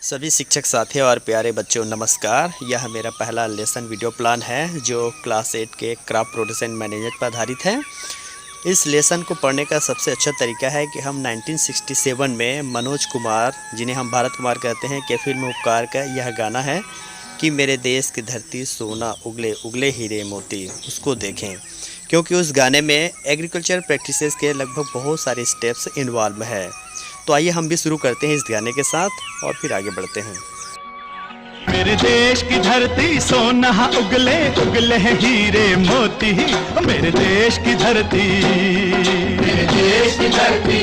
सभी शिक्षक साथियों और प्यारे बच्चों नमस्कार। यह मेरा पहला लेसन वीडियो प्लान है जो क्लास 8 के क्रॉप प्रोडक्शन मैनेजमेंट पर आधारित है। इस लेसन को पढ़ने का सबसे अच्छा तरीका है कि हम 1967 में मनोज कुमार, जिन्हें हम भारत कुमार कहते हैं, के फिल्म उपकार का यह गाना है कि मेरे देश की धरती सोना उगले उगले हीरे मोती, उसको देखें, क्योंकि उस गाने में एग्रीकल्चर प्रैक्टिसेस के लगभग बहुत सारे स्टेप्स इन्वॉल्व है। तो आइए हम भी शुरू करते हैं इस गाने के साथ और फिर आगे बढ़ते हैं। मेरे देश की धरती सोना उगले उगले हीरे मोती, मेरे देश की धरती, मेरे देश की धरती।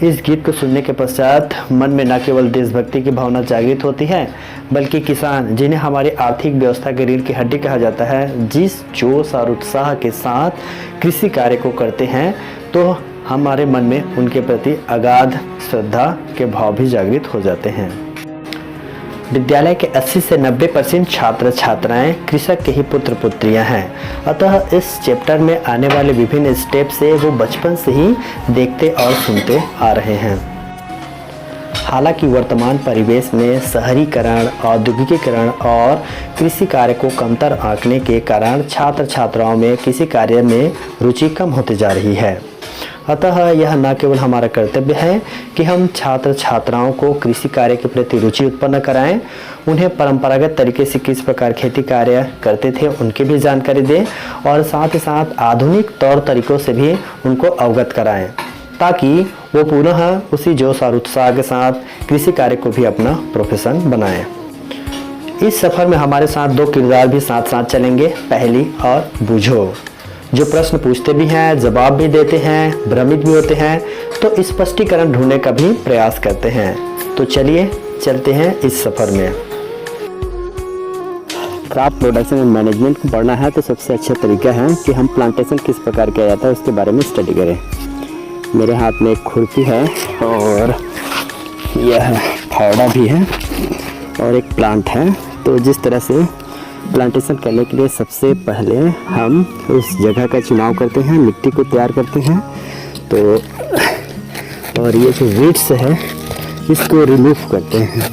इस गीत को सुनने के पश्चात मन में न केवल देशभक्ति की भावना जागृत होती है, बल्कि किसान, जिन्हें हमारी आर्थिक व्यवस्था की रीढ़ की हड्डी कहा जाता है, जिस जोश और उत्साह के साथ कृषि कार्य को करते हैं, तो हमारे मन में उनके प्रति अगाध श्रद्धा के भाव भी जागृत हो जाते हैं। विद्यालय के 80 से 90% छात्र छात्राएं कृषक के ही पुत्र पुत्रियां हैं। अतः इस चैप्टर में आने वाले विभिन्न स्टेप से वो बचपन से ही देखते और सुनते आ रहे हैं। हालांकि वर्तमान परिवेश में शहरीकरण, औद्योगिकीकरण और कृषि कार्य को कमतर आंकने के कारण छात्र छात्राओं में कृषि कार्य में रुचि कम होती जा रही है। अतः यह न केवल हमारा कर्तव्य है कि हम छात्र छात्राओं को कृषि कार्य के प्रति रुचि उत्पन्न कराएं, उन्हें परंपरागत तरीके से किस प्रकार खेती कार्य करते थे उनकी भी जानकारी दें और साथ ही साथ आधुनिक तौर तरीकों से भी उनको अवगत कराएं, ताकि वो पुनः उसी जोश और उत्साह के साथ कृषि कार्य को भी अपना प्रोफेशन बनाएं। इस सफ़र में हमारे साथ दो किरदार भी साथ साथ चलेंगे, पहली और बूझो, जो प्रश्न पूछते भी हैं, जवाब भी देते हैं, भ्रमित भी होते हैं, तो स्पष्टीकरण ढूंढने का भी प्रयास करते हैं। तो चलिए चलते हैं इस सफ़र में। क्रॉप प्रोडक्शन एंड मैनेजमेंट को पढ़ना है तो सबसे अच्छा तरीका है कि हम प्लांटेशन किस प्रकार किया जाता है उसके बारे में स्टडी करें। मेरे हाथ में एक खुरपी है और यह फावड़ा भी है और एक प्लांट है। तो जिस तरह से प्लांटेशन करने के लिए सबसे पहले हम उस जगह का चुनाव करते हैं, मिट्टी को तैयार करते हैं। तो और ये जो वीड्स है इसको रिमूव करते हैं।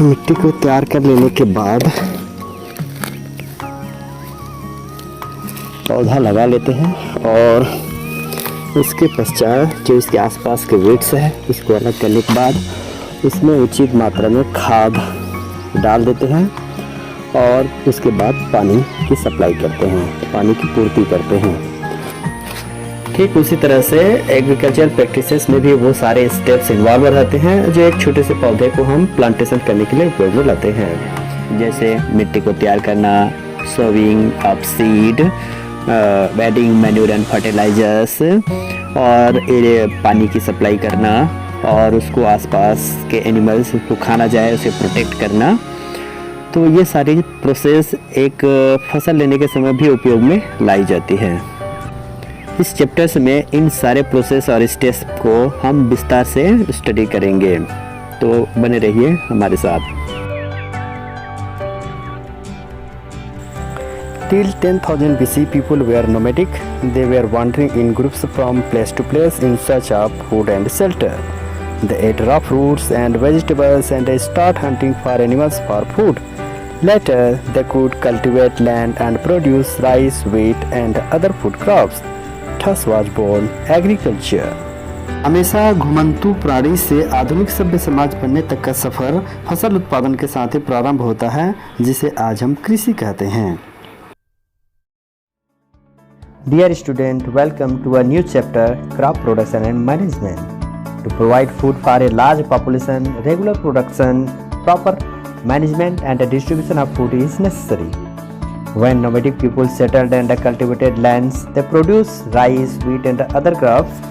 मिट्टी को तैयार कर लेने के बाद पौधा लगा लेते हैं और उसके पश्चात जो इसके आसपास के वीड्स है इसको अलग करने के बाद इसमें उचित मात्रा में खाद डाल देते हैं और उसके बाद पानी की सप्लाई करते हैं, पानी की पूर्ति करते हैं। ठीक उसी तरह से एग्रीकल्चर प्रैक्टिसेस में भी वो सारे स्टेप्स इन्वॉल्व रहते हैं जो एक छोटे से पौधे को हम प्लांटेशन करने के लिए उपयोग में लाते हैं, जैसे मिट्टी को तैयार करना, sowing of seed, bedding, manure and fertilizers और पानी की सप्लाई करना और उसको आसपास के एनिमल्स को खाना जाए उसे प्रोटेक्ट करना। तो ये सारी प्रोसेस एक फसल लेने के समय भी उपयोग में लाई जाती है। इस चैप्टर्स में इन सारे प्रोसेस और स्टेप्स को हम विस्तार से स्टडी करेंगे, तो बने रहिए हमारे साथ। Till 10,000 BC, people were nomadic. They were wandering in groups from place to place in search of food and shelter. They ate raw fruits and vegetables and they started hunting for animals for food. Later, they could cultivate land and produce rice, wheat and other food crops. Thus was born agriculture. हमेशा घुमंतु प्राणी से आधुनिक सभ्य समाज बनने तक का सफर फसल उत्पादन के साथ ही प्रारंभ होता है, जिसे आज हम कृषि कहते हैं। Dear student, welcome to a new chapter, Crop Production and Management. To provide food for a large population, regular production, proper management and a distribution of food is necessary. When nomadic people settled and cultivated lands, they produced rice, wheat and other crops.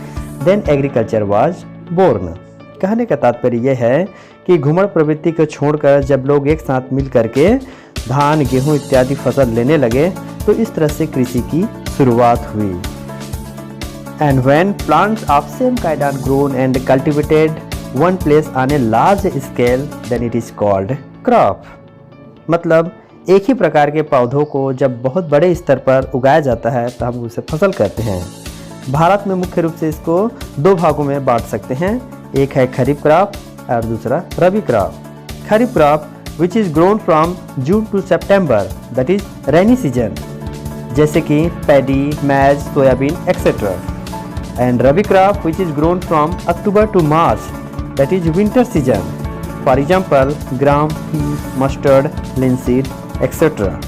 Then agriculture was born. कहने का तात्पर्य यह है कि घुमड़ प्रवृत्ति को छोड़कर जब लोग एक साथ मिल करके धान, गेहूं इत्यादि फसल लेने लगे तो इस तरह से कृषि की शुरुआत हुई। And when plants of same kind are grown and cultivated one place on a large scale then it is called crop. मतलब एक ही प्रकार के पौधों को जब बहुत बड़े स्तर पर उगाया जाता है तो हम उसे फसल कहते हैं। भारत में मुख्य रूप से इसको दो भागों में बांट सकते हैं, एक है खरीफ क्रॉप और दूसरा rabi crop. Kharif crop which is grown from June to September that is rainy season, जैसे कि paddy, maize, soybean etcetera. And rabi crop which is grown from October to March that is winter season, for example gram, mustard, linseed etcetera.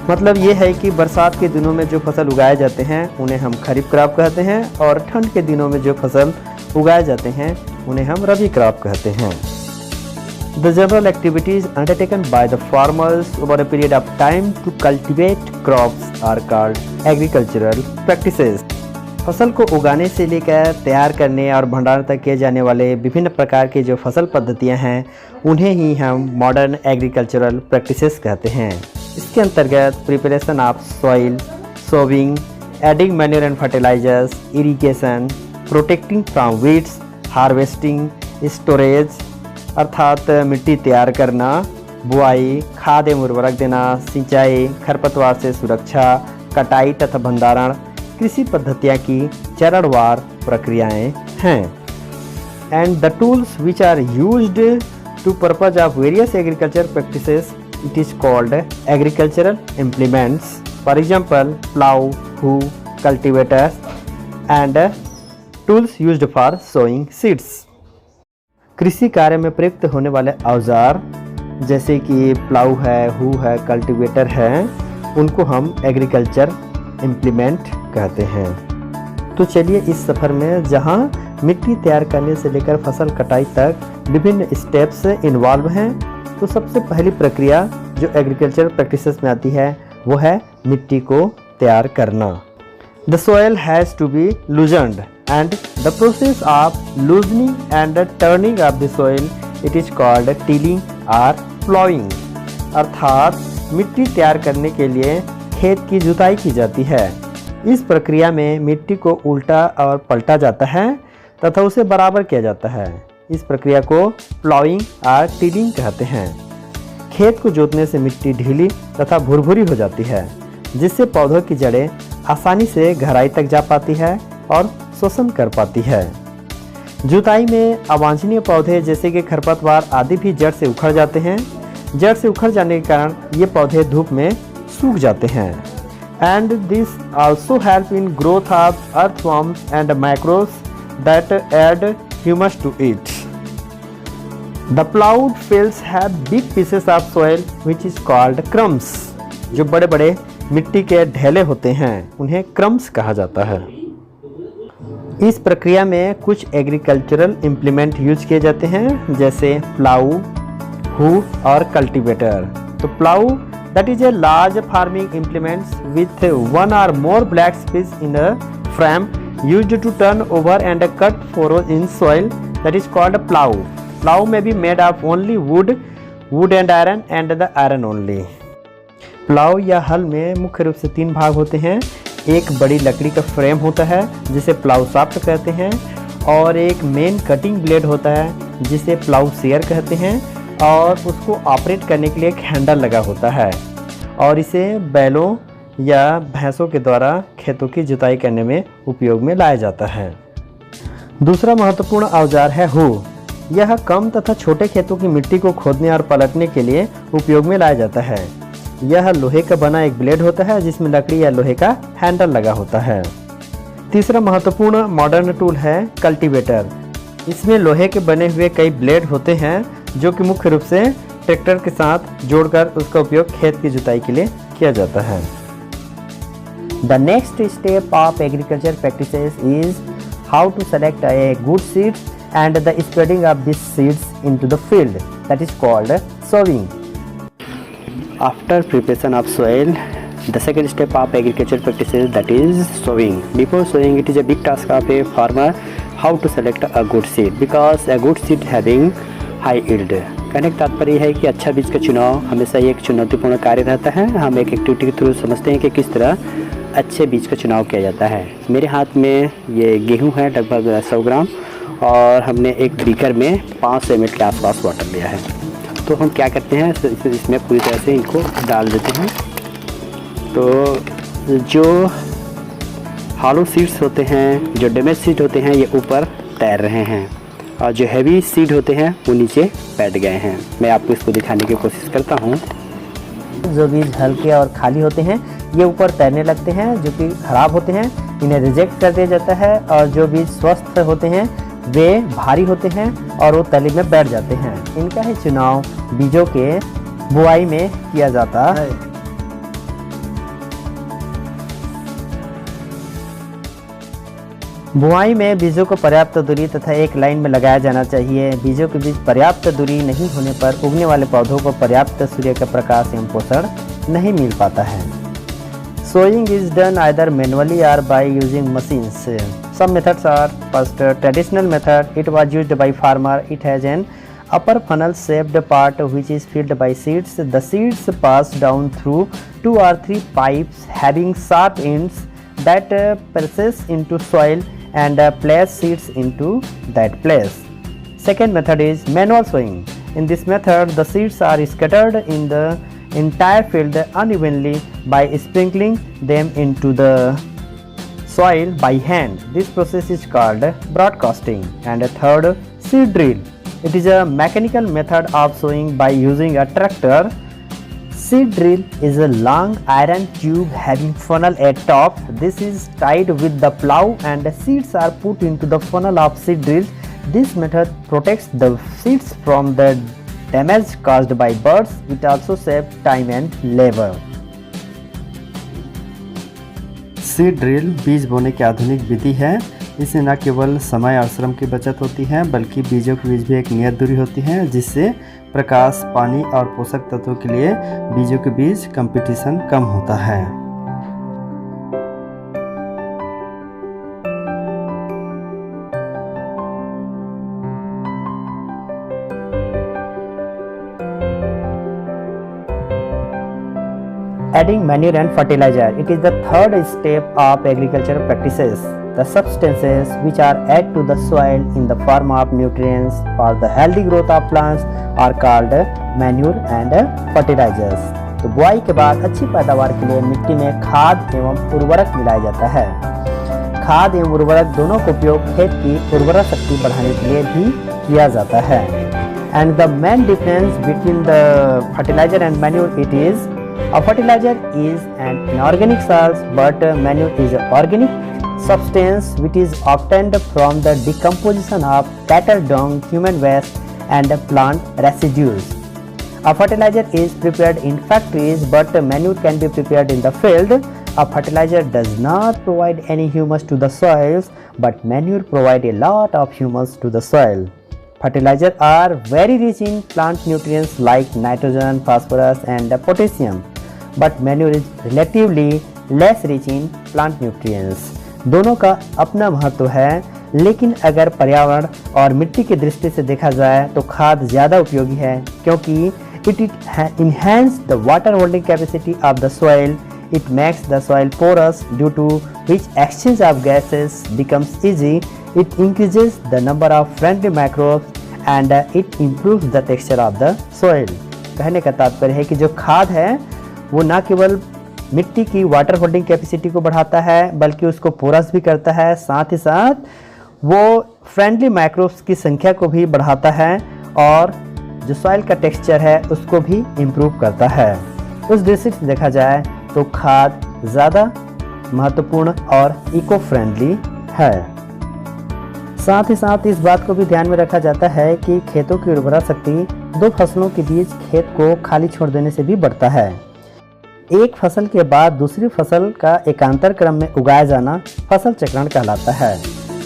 मतलब ये है कि बरसात के दिनों में जो फसल उगाए जाते हैं उन्हें हम खरीफ क्रॉप कहते हैं और ठंड के दिनों में जो फसल उगाए जाते हैं उन्हें हम रबी क्रॉप कहते हैं। The general activities undertaken by the farmers over a period of time to cultivate crops are called agricultural practices. फसल को उगाने से लेकर तैयार करने और भंडारण तक किए जाने वाले विभिन्न प्रकार की जो फसल पद्धतियां हैं उन्हें ही हम मॉडर्न एग्रीकल्चरल प्रैक्टिसेस कहते हैं। इसके अंतर्गत preparation of soil, sowing, adding manure and fertilizers, irrigation, protecting from weeds, harvesting, storage अर्थात मिट्टी तैयार करना, बुआई, खाद एवं उर्वरक देना, सिंचाई, खरपतवार से सुरक्षा, कटाई तथा भंडारण कृषि पद्धतियाँ की चरणवार प्रक्रियाएं हैं। And the tools which are used to purpose of various agriculture practices it is called agricultural implements, for example plough, hoe, cultivators and tools used for sowing seeds. कृषि कार्य में प्रयुक्त होने वाले औजार जैसे कि प्लाउ है, हू है, कल्टिवेटर है, उनको हम एग्रीकल्चर इम्प्लीमेंट कहते हैं। तो चलिए इस सफ़र में जहां मिट्टी तैयार करने से लेकर फसल कटाई तक विभिन्न स्टेप्स इन्वॉल्व हैं, तो सबसे पहली प्रक्रिया जो एग्रीकल्चर प्रैक्टिसेस में आती है वो है मिट्टी को तैयार करना। The soil has to be loosened and the process of loosening and turning of the soil it is called tilling और प्लॉइंग। अर्थात मिट्टी तैयार करने के लिए खेत की जुताई की जाती है। इस प्रक्रिया में मिट्टी को उल्टा और पलटा जाता है तथा उसे बराबर किया जाता है। इस प्रक्रिया को प्लॉइंग और टिलिंग कहते हैं। खेत को जोतने से मिट्टी ढीली तथा भुरभुरी हो जाती है, जिससे पौधों की जड़ें आसानी से गहराई तक जा पाती है और शोषण कर पाती है। जुताई में अवांछनीय पौधे जैसे कि खरपतवार आदि भी जड़ से उखड़ जाते हैं। जड़ से उखड़ जाने के कारण ये पौधे धूप में सूख जाते हैं। And this also help in growth of earthworms and microbes that add humus to it. The ploughed fields have big pieces of soil which is called crumbs। जो बड़े बड़े मिट्टी के ढेले होते हैं उन्हें क्रम्स कहा जाता है। इस प्रक्रिया में कुछ एग्रीकल्चरल इम्प्लीमेंट यूज किए जाते हैं जैसे प्लाऊ, हू और कल्टीवेटर। तो plough that is a large farming implements with one or more black space in a frame used to turn over and cut furrows in soil that is called plow. Plow may be made of only wood and iron and the iron only. Plough या हल में मुख्य रूप से 3 भाग होते हैं। एक बड़ी लकड़ी का फ्रेम होता है जिसे प्लाउ शाफ्ट कहते हैं, और एक मेन कटिंग ब्लेड होता है जिसे प्लाउ शेयर कहते हैं, और उसको ऑपरेट करने के लिए एक हैंडल लगा होता है, और इसे बैलों या भैंसों के द्वारा खेतों की जुताई करने में उपयोग में लाया जाता है। दूसरा महत्वपूर्ण औजार है हू। यह कम तथा छोटे खेतों की मिट्टी को खोदने और पलटने के लिए उपयोग में लाया जाता है। यह लोहे का बना एक ब्लेड होता है जिसमें लकड़ी या लोहे का हैंडल लगा होता है। तीसरा महत्वपूर्ण मॉडर्न टूल है कल्टीवेटर। इसमें लोहे के बने हुए कई ब्लेड होते हैं जो कि मुख्य रूप से ट्रैक्टर के साथ जोड़कर उसका उपयोग खेत की जुताई के लिए किया जाता है। The next step of agriculture practices is how to select a good seeds and the spreading of these seeds into the field, that is called sowing. After preparation of soil, the second step of agriculture practices that is sowing. Before sowing, it is a big task of a farmer how to select a good seed, because a good seed having high yield. कहने का तात्पर्य है कि अच्छा बीज का चुनाव हमेशा एक चुनौतीपूर्ण कार्य रहता है। हम एक एक्टिविटी के थ्रू समझते हैं कि किस तरह अच्छे बीज का चुनाव किया जाता है। मेरे हाथ में ये गेहूं है लगभग 100 ग्राम और हमने एक बीकर में 500 ml के आसपास वाटर लिया है। तो हम क्या करते हैं, इसमें पूरी तरह से इनको डाल देते हैं। तो जो हॉलो सीड्स होते हैं, जो डैमेज सीड होते हैं, ये ऊपर तैर रहे हैं और जो हैवी सीड होते हैं वो नीचे बैठ गए हैं। मैं आपको इसको दिखाने की कोशिश करता हूँ। जो बीज हल्के और खाली होते हैं ये ऊपर तैरने लगते हैं, जो कि खराब होते हैं, इन्हें रिजेक्ट कर दिया जाता है। और जो बीज स्वस्थ होते हैं वे भारी होते हैं और वो तली में बैठ जाते हैं। इनका ही चुनाव बीजों के बुआई में किया जाता है। बुआई में बीजों को पर्याप्त दूरी तथा एक लाइन में लगाया जाना चाहिए। बीजों के बीच पर्याप्त दूरी नहीं होने पर उगने वाले पौधों को पर्याप्त सूर्य का प्रकाश एवं पोषण नहीं मिल पाता है। Sowing is done either manually or by using machines. Some methods are: first, traditional method. It was used by farmer. It has an upper funnel shaped part which is filled by seeds. The seeds pass down through 2 or 3 pipes having sharp ends that presses into soil and place seeds into that place. Second method is manual sowing. In this method, the seeds are scattered in the entire field unevenly by sprinkling them into the soil by hand. This process is called broadcasting. And third, seed drill. It is a mechanical method of sowing by using a tractor. Seed drill is a long iron tube having funnel at top. This is tied with the plow and the seeds are put into the funnel of seed drill. This method protects the seeds from the damage caused by birds. It also saves time and labor. Seed drill बीज बोने की आधुनिक विधि है। इससे न केवल समय और श्रम की बचत होती है बल्कि बीजों के बीच भी एक नियत दूरी होती है, जिससे प्रकाश, पानी और पोषक तत्वों के लिए बीजों के बीच कंपटीशन कम होता है। Adding manure and fertilizer. It is the third step of agricultural practices. The substances which are added to the soil in the form of nutrients for the healthy growth of plants are called manure and fertilizers. तो बुआई के बाद अच्छी पैदावार के लिए मिट्टी में खाद एवं उर्वरक मिलाया जाता है। खाद एवं उर्वरक दोनों का उपयोग खेत की उर्वरा शक्ति बढ़ाने के लिए भी किया जाता है। And the main difference between the fertilizer and manure, it is a fertilizer is an inorganic source, but manure is an organic substance which is obtained from the decomposition of cattle dung, human waste, and plant residues. A fertilizer is prepared in factories, but manure can be prepared in the field. A fertilizer does not provide any humus to the soils, but manure provide a lot of humus to the soil. Fertilizers are very rich in plant nutrients like nitrogen, phosphorus, and potassium. But manure is relatively less rich in plant nutrients. दोनों का अपना महत्व है, लेकिन अगर पर्यावरण और मिट्टी की दृष्टि से देखा जाए तो खाद ज़्यादा उपयोगी है, क्योंकि it enhances the water holding capacity of the soil. It makes the soil porous, due to which exchange of gases becomes easy. It increases the number of friendly microbes and it improves the texture of the soil. कहने का तात्पर्य है कि जो खाद है वो न केवल मिट्टी की वाटर होल्डिंग कैपेसिटी को बढ़ाता है बल्कि उसको पोरस भी करता है, साथ ही साथ वो फ्रेंडली माइक्रोब्स की संख्या को भी बढ़ाता है और जो सॉइल का टेक्सचर है उसको भी इम्प्रूव करता है। उस दृष्टि से देखा जाए तो खाद ज़्यादा महत्वपूर्ण और इको फ्रेंडली है। साथ ही साथ इस बात को भी ध्यान में रखा जाता है कि खेतों की उर्वरा शक्ति दो फसलों के बीच खेत को खाली छोड़ देने से भी बढ़ता है। एक फसल के बाद दूसरी फसल का एकांतर क्रम में उगाया जाना फसल चक्रण कहलाता है।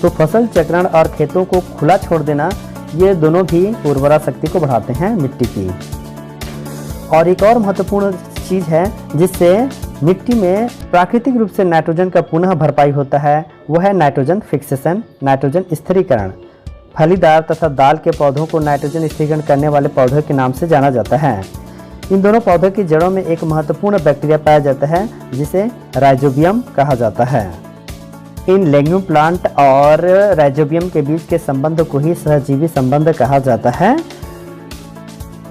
तो फसल चक्रण और खेतों को खुला छोड़ देना, ये दोनों भी उर्वरा शक्ति को बढ़ाते हैं मिट्टी की। और एक और महत्वपूर्ण चीज़ है जिससे मिट्टी में प्राकृतिक रूप से नाइट्रोजन का पुनः भरपाई होता है, वो है नाइट्रोजन फिक्सेशन, नाइट्रोजन स्थिरीकरण। फलीदार तथा दाल के पौधों को नाइट्रोजन स्थिरीकरण करने वाले पौधों के नाम से जाना जाता है। इन दोनों पौधों की जड़ों में एक महत्वपूर्ण बैक्टीरिया पाया जाता है जिसे राइजोबियम कहा जाता है। इन लेग्यूम प्लांट और राइजोबियम के बीच के संबंध को ही सहजीवी संबंध कहा जाता है।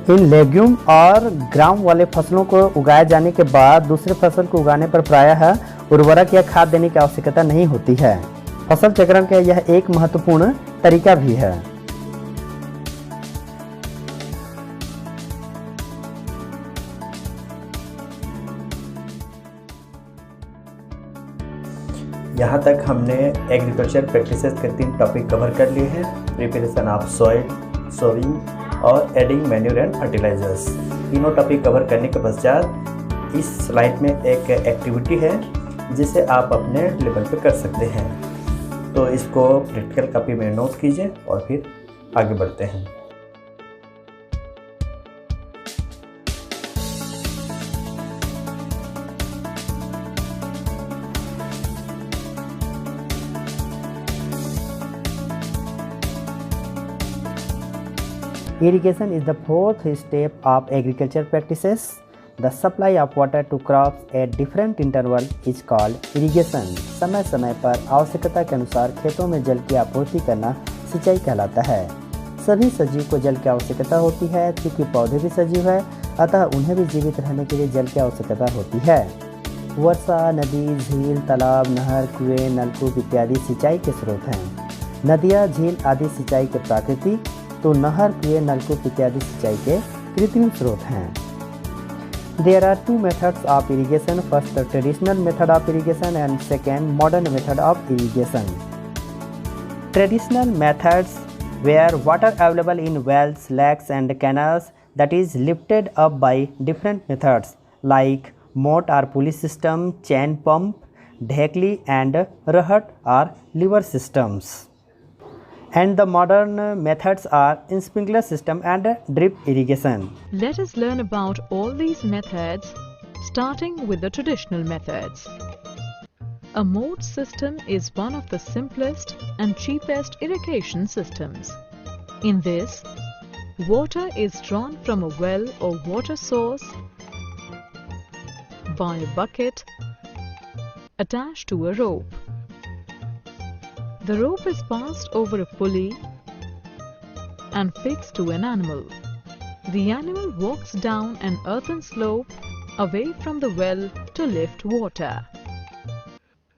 इन लेग्यूम और ग्राम वाले फसलों को उगाए जाने के बाद दूसरे फसल को उगाने पर प्रायः उर्वरक या खाद देने की आवश्यकता नहीं होती है। फसल चक्रण का यह एक महत्वपूर्ण तरीका भी है। यहाँ तक हमने एग्रीकल्चर प्रैक्टिसेस के 3 टॉपिक कवर कर लिए हैं। प्रिपरेशन ऑफ सॉइल, सोइंग और एडिंग मैन्यूर एंड फर्टिलाइजर्स। तीनों टॉपिक कवर करने के पश्चात इस स्लाइड में एक एक्टिविटी है जिसे आप अपने लेवल पे कर सकते हैं। तो इसको प्रैक्टिकल कॉपी में नोट कीजिए और फिर आगे बढ़ते हैं। Irrigation is the fourth step of agriculture practices. The supply of water to crops at different interval is called irrigation. समय समय पर आवश्यकता के अनुसार खेतों में जल की आपूर्ति करना सिंचाई कहलाता है। सभी सजीव को जल की आवश्यकता होती है। क्योंकि पौधे भी सजीव है अतः उन्हें भी जीवित रहने के लिए जल की आवश्यकता होती है। वर्षा, नदी, झील, तालाब, नहर, कुएं, नलकूप इत्यादि सिंचाई के स्रोत हैं। नदियाँ, झील आदि सिंचाई के प्राकृतिक, तो नहर, कुएं, नलकूप इत्यादि सिंचाई के कृत्रिम स्रोत हैं। There are 2 methods of irrigation. First, the traditional method of irrigation and second, modern method of irrigation. Traditional methods where water available in wells, lakes and canals that is lifted up by different methods like moat or pulley system, chain pump, dhekli and rahat or lever systems. And the modern methods are in sprinkler system and drip irrigation. Let us learn about all these methods, starting with the traditional methods. A moat system is one of the simplest and cheapest irrigation systems. In this, water is drawn from a well or water source by a bucket attached to a rope. The rope is passed over a pulley and fixed to an animal. The animal walks down an earthen slope away from the well to lift water.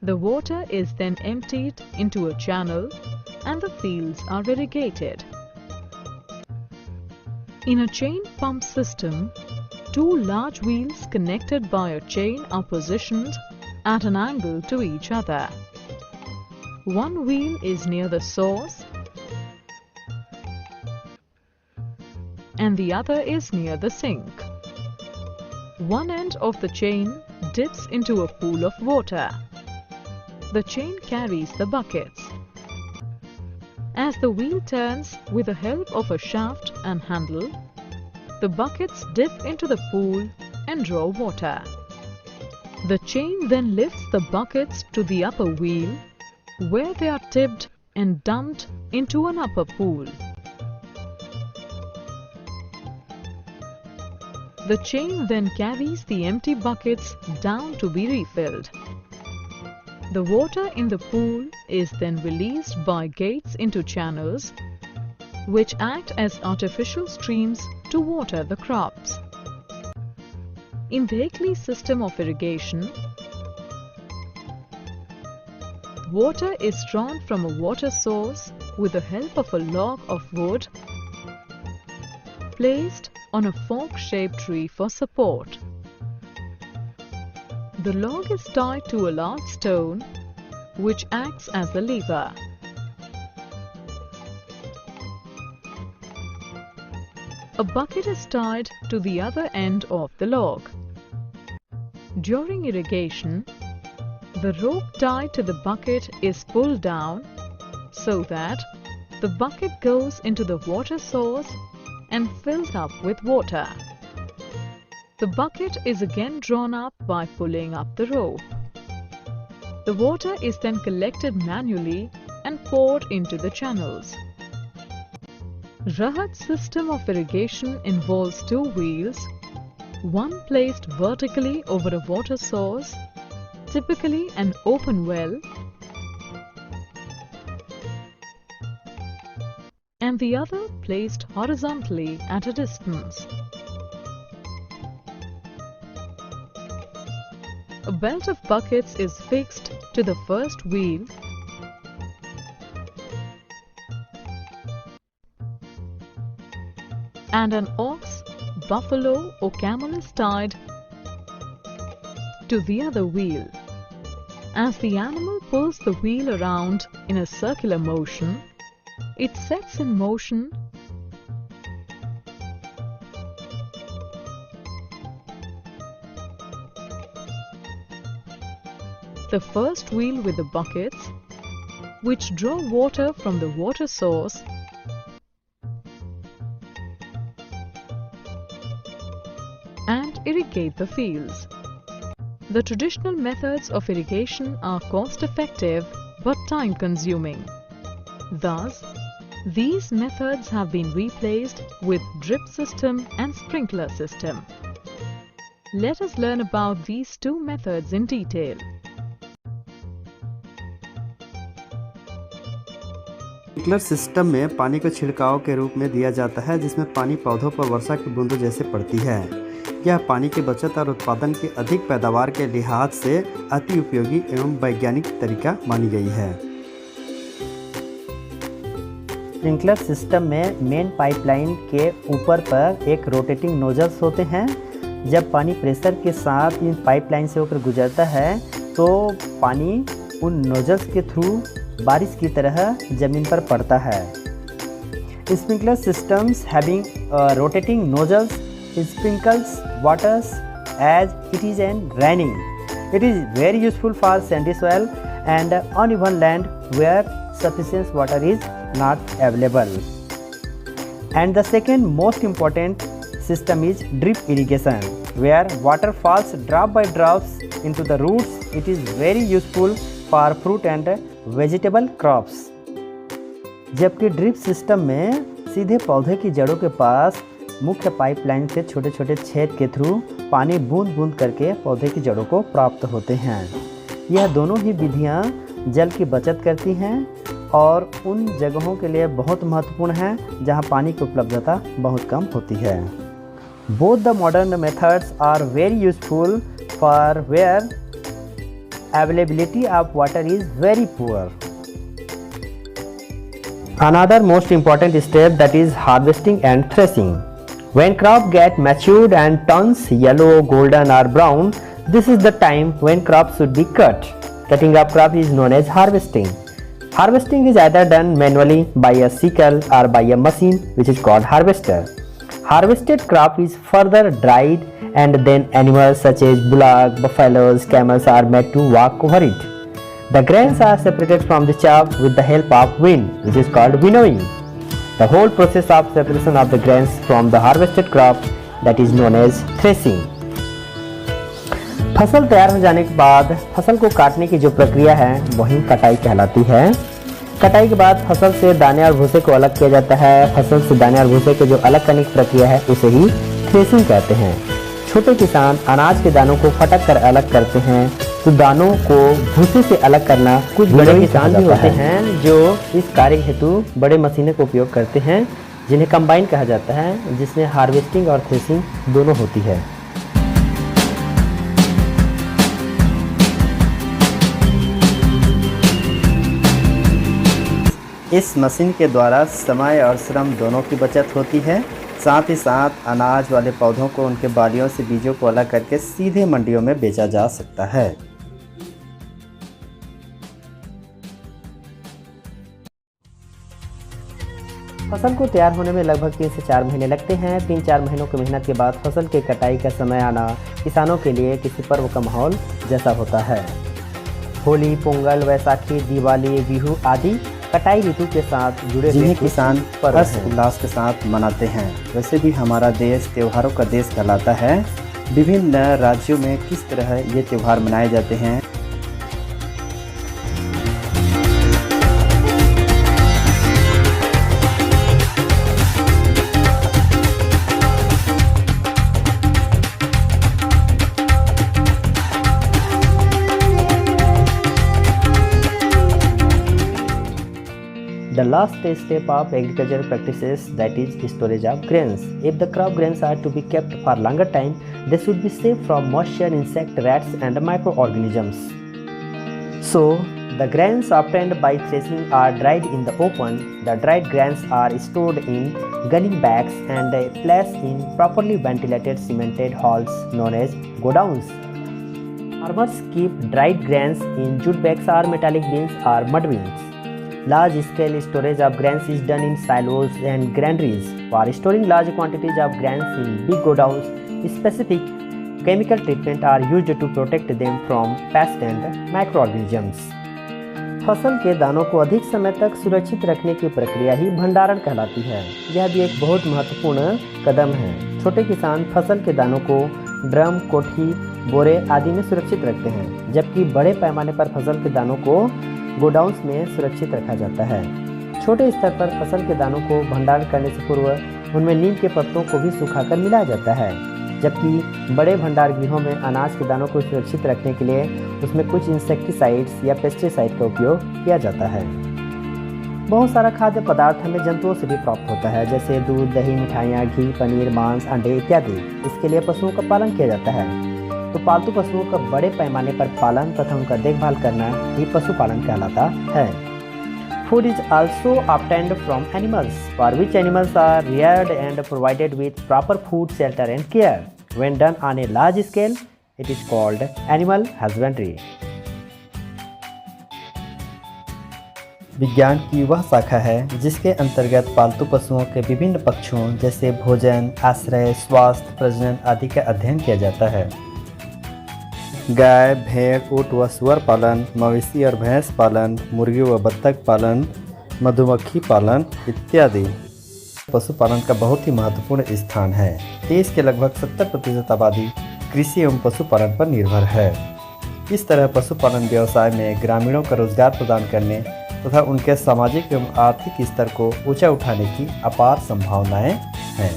The water is then emptied into a channel and the fields are irrigated. In a chain pump system, 2 large wheels connected by a chain are positioned at an angle to each other. One wheel is near the source and the other is near the sink. One end of the chain dips into a pool of water. The chain carries the buckets. As the wheel turns with the help of a shaft and handle, the buckets dip into the pool and draw water. The chain then lifts the buckets to the upper wheel, where they are tipped and dumped into an upper pool. The chain then carries the empty buckets down to be refilled. The water in the pool is then released by gates into channels, which act as artificial streams to water the crops. In the Dhekli system of irrigation, water is drawn from a water source with the help of a log of wood placed on a fork-shaped tree for support. The log is tied to a large stone which acts as a lever. A bucket is tied to the other end of the log. During irrigation, the rope tied to the bucket is pulled down so that the bucket goes into the water source and fills up with water. The bucket is again drawn up by pulling up the rope. The water is then collected manually and poured into the channels. Rahat system of irrigation involves two wheels, one placed vertically over a water source, typically an open well, and the other placed horizontally at a distance. A belt of buckets is fixed to the first wheel and an ox, buffalo or camel is tied to the other wheel. As the animal pulls the wheel around in a circular motion, it sets in motion the first wheel with the buckets, which draw water from the water source and irrigate the fields. The traditional methods of irrigation are cost-effective but time-consuming. Thus, these methods have been replaced with drip system and sprinkler system. Let us learn about these two methods in detail. Sprinkler system में पानी को छिड़काव के रूप में दिया जाता है, जिसमें पानी पौधों पर वर्षा की बूंदों जैसे पड़ती है। यह पानी की बचत और उत्पादन की अधिक पैदावार के लिहाज से अति उपयोगी एवं वैज्ञानिक तरीका मानी गई है। स्प्रिंकलर सिस्टम में मेन पाइपलाइन के ऊपर पर एक रोटेटिंग नोजल्स होते हैं। जब पानी प्रेशर के साथ इन पाइपलाइन से होकर गुजरता है तो पानी उन नोजल्स के थ्रू बारिश की तरह ज़मीन पर पड़ता है। Sprinkler systems having rotating nozzles sprinkles waters as it is and raining. It is very useful for sandy soil and uneven land where sufficient water is not available. And the second most important system is drip irrigation, where water falls drop by drops into the roots. It is very useful for fruit and vegetable crops. जबकि drip system में सीधे पौधे की जड़ों के पास मुख्य pipeline से छोटे छोटे छेद के थ्रू पानी बूंद बूंद करके पौधे की जड़ों को प्राप्त होते हैं। यह दोनों ही विधियां जल की बचत करती हैं और उन जगहों के लिए बहुत महत्वपूर्ण है जहां पानी की उपलब्धता बहुत कम होती है। Both the modern methods are very useful for where availability of water is very poor. Another most important step, that is harvesting and threshing. When crop get matured and turns yellow, golden or brown, this is the time when crop should be cut. Cutting of crop is known as harvesting. Harvesting is either done manually by a sickle or by a machine which is called harvester. Harvested crop is further dried and then animals such as bullock, buffaloes, camels are made to walk over it. The grains are separated from the chaff with the help of wind, which is called winnowing. The whole process of separation of the grains from the harvested crop, that is known as threshing. फसल तैयार हो जाने के बाद फसल को काटने की जो प्रक्रिया है वही कटाई कहलाती है। कटाई के बाद फसल से दाने और भूसे को अलग किया जाता है। फसल से दाने और भूसे को जो अलग करने की प्रक्रिया है उसे ही थ्रेसिंग कहते हैं। छोटे किसान अनाज के दानों को फटक कर अलग करते हैं, तो दानों को भूसे से अलग करना कुछ बड़े किसान भी होते हैं जो इस कार्य हेतु बड़े मशीनों का उपयोग करते हैं, जिन्हें कंबाइन कहा जाता है, जिसमें हार्वेस्टिंग और थ्रेसिंग दोनों होती है। इस मशीन के द्वारा समय और श्रम दोनों की बचत होती है। साथ ही साथ अनाज वाले पौधों को उनके बालियों से बीजों को अलग करके सीधे मंडियों में बेचा जा सकता है। फसल को तैयार होने में लगभग 3 से 4 महीने लगते हैं। 3-4 महीनों की मेहनत के बाद फसल के कटाई का समय आना किसानों के लिए किसी पर्व का माहौल जैसा होता है। होली, पोंगल, वैसाखी, दिवाली, बिहू आदि कटाई ऋतु के साथ जुड़े जिन्हें किसान हर्ष उल्लास के साथ मनाते हैं। वैसे भी हमारा देश त्योहारों का देश कहलाता है। विभिन्न राज्यों में किस तरह ये त्यौहार मनाए जाते हैं। last step of agricultural practices, that is storage of grains. If the crop grains are to be kept for longer time, they should be safe from moisture, insect, rats and microorganisms. So, the grains obtained by threshing are dried in the open. The dried grains are stored in gunny bags and placed in properly ventilated cemented halls known as godowns. Farmers keep dried grains in jute bags or metallic bins or mud bins. Large-scale storage of grains is done in silos and granaries. For storing large quantities of grains in big godowns, specific chemical treatment are used to protect them from pests and microorganisms. फसल के दानों को अधिक समय तक सुरक्षित रखने की प्रक्रिया ही भंडारण कहलाती है। यह भी एक बहुत महत्वपूर्ण कदम है। छोटे किसान फसल के दानों को ड्रम, कोठी, बोरे आदि में सुरक्षित रखते हैं, जबकि बड़े पैमाने पर फसल के दानों को गोडाउन्स में सुरक्षित रखा जाता है। छोटे स्तर पर फसल के दानों को भंडारण करने से पूर्व उनमें नीम के पत्तों को भी सुखाकर मिलाया जाता है, जबकि बड़े भंडार गृहों में अनाज के दानों को सुरक्षित रखने के लिए उसमें कुछ इंसेक्टिसाइड्स या पेस्टिसाइड का उपयोग किया जाता है। बहुत सारा खाद्य पदार्थ हमें जंतुओं से भी प्राप्त होता है, जैसे दूध, दही, मिठाइयाँ, घी, पनीर, मांस, अंडे इत्यादि। इसके लिए पशुओं का पालन किया जाता है। तो पालतू पशुओं का बड़े पैमाने पर पालन तथा उनका देखभाल करना ही पशुपालन कहलाता है। Food is also obtained from animals, for which animals are reared and provided with proper food, shelter and care. When done on a large scale, it is called animal husbandry. विज्ञान की वह शाखा है जिसके अंतर्गत पालतू पशुओं के विभिन्न पक्षों जैसे भोजन, आश्रय, स्वास्थ्य, प्रजनन आदि का अध्ययन किया जाता है। गाय, भेड़, ऊँट व सूअर पालन, मवेशी और भैंस पालन, मुर्गी व बत्तख पालन, मधुमक्खी पालन इत्यादि पशुपालन का बहुत ही महत्वपूर्ण स्थान है। देश के लगभग 70% आबादी कृषि एवं पशुपालन पर निर्भर है। इस तरह पशुपालन व्यवसाय में ग्रामीणों को रोजगार प्रदान करने तथा उनके सामाजिक एवं आर्थिक स्तर को ऊंचा उठाने की अपार संभावनाएं हैं।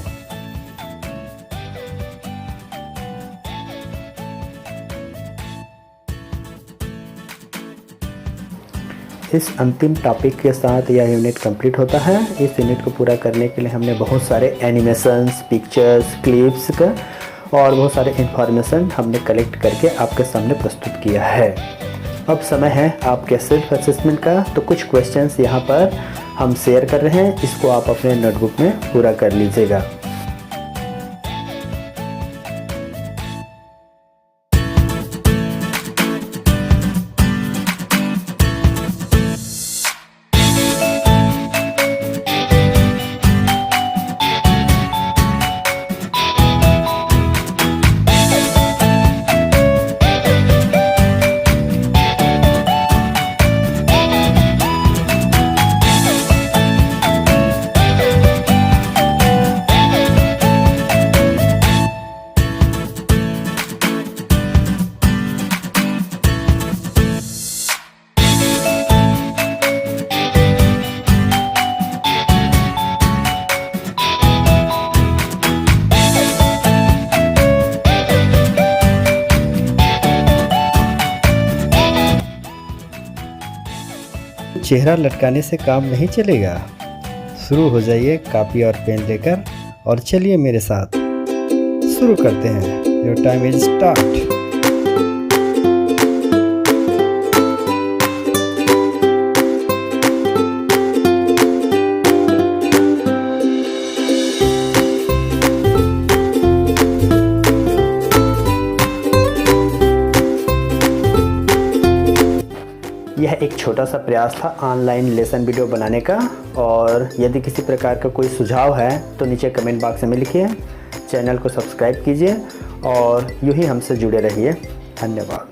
इस अंतिम टॉपिक के साथ यह यूनिट कंप्लीट होता है। इस यूनिट को पूरा करने के लिए हमने बहुत सारे एनिमेशंस, पिक्चर्स, क्लिप्स और बहुत सारे इन्फॉर्मेशन हमने कलेक्ट करके आपके सामने प्रस्तुत किया है। अब समय है आपके सेल्फ असेसमेंट का। तो कुछ क्वेश्चंस यहाँ पर हम शेयर कर रहे हैं, इसको आप अपने नोटबुक में पूरा कर लीजिएगा। चेहरा लटकाने से काम नहीं चलेगा। शुरू हो जाइए कॉपी और पेन लेकर और चलिए मेरे साथ शुरू करते हैं। Your time is start. यह एक छोटा सा प्रयास था ऑनलाइन लेसन वीडियो बनाने का, और यदि किसी प्रकार का कोई सुझाव है तो नीचे कमेंट बॉक्स में लिखिए। चैनल को सब्सक्राइब कीजिए और यूं ही हमसे जुड़े रहिए। धन्यवाद।